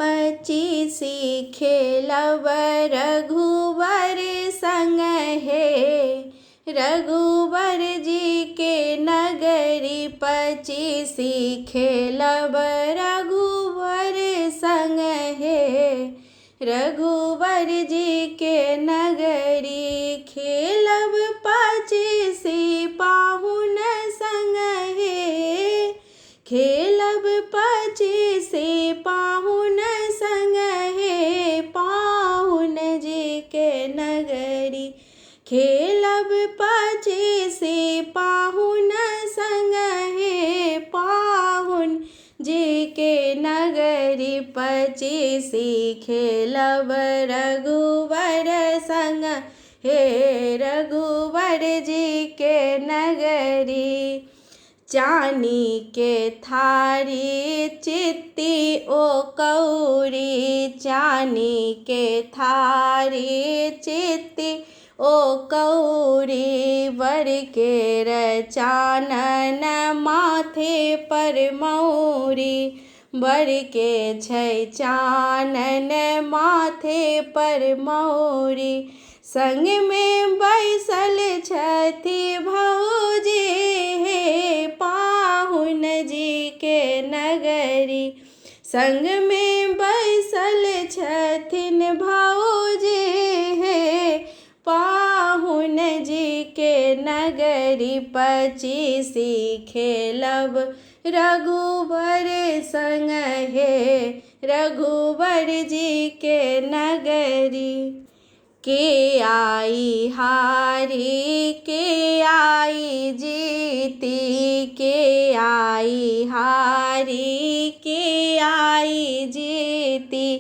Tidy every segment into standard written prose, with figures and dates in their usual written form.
पचीसी खेलब रघुवर संग हे। रघुवर जी के नगरी पचीसी खेलब रघुवर संग हे। रघुवर जी के नगरी खेलब पचीसी पाहुन संग हे। खेलब पचीसी पाहुन संग हे। पाहुन जी के नगरी खेलब पचीसी पाहुन संग हे। पाहुन जी के नगरी पचीसी खेलब रघुवर संग हे। रघुवर जी के नगरी चानी के थारी चित्ती ओ कौरी। चानी के थारी चित्ती ओ कौरी। वर के रचानन माथे पर मौरी। वर के छै चानन माथे पर मौरी। संग में बैसल छथि भौजी हे। पाहुन जी के नगरी संग में बैसल छथिन भौजी हे। पाहुन जी के नगरी पचीसी खेलब रघुवर संग हे। रघुवर जी के नगरी के आई हारी के आई जीती। के आई हारी के आई जीती।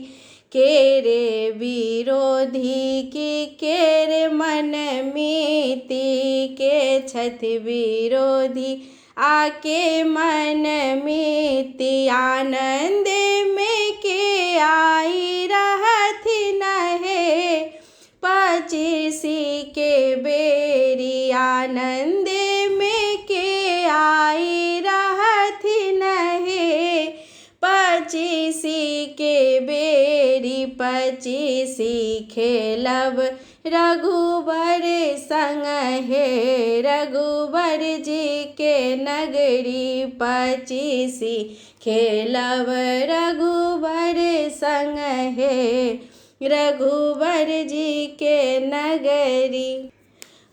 के रे विरोधी की के रे मन मीति। के छथि विरोधी आके मन मीति। आनंद में के आई रहथिन हे। पचीसी के बेरी आनंद में के आई रहथिन हे। पचीसी के बेरी पचीसी खेलब रघुवर संग हे। रघुवर जी के नगरी पचीसी खेलब रघुवर संग हे। रघुवर जी के नगरी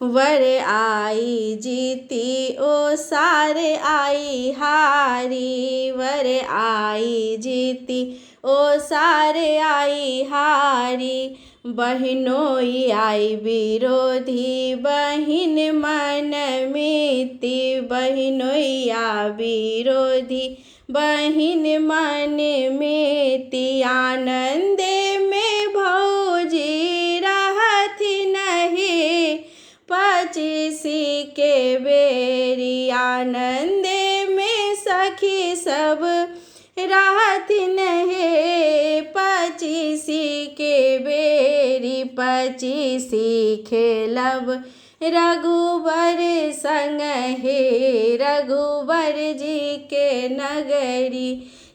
वर आई जीती ओ सार आई हारी। वर आई जीती ओ सार आई हारी। बहिनोई आई विरोधी बहिन मन मीति। बहिनोई आ विरोधी बहिन मन मीति। आनंद में भौजी रहथिन हे। पचीसी के बेरी आनंद में सखी सब रहथिन हे। पचीसी के बेरी पचीसी खेलब रघुवर संग हे। रघुवर जी के नगरी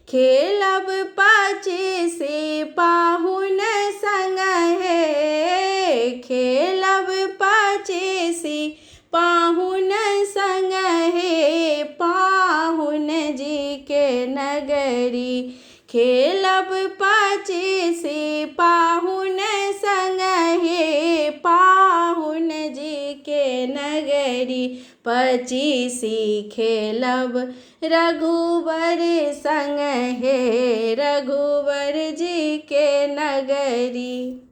खेलब पचीसी पाहुन संग हे। खेलब पचीसी पाहुन संग हे। पाहुन जी के नगरी खेलब पचीसी पाहुन संग हे। पाहुन जी के नगरी पचीसी खेलब रघुवर संग हे। रघुवर जी के नगरी।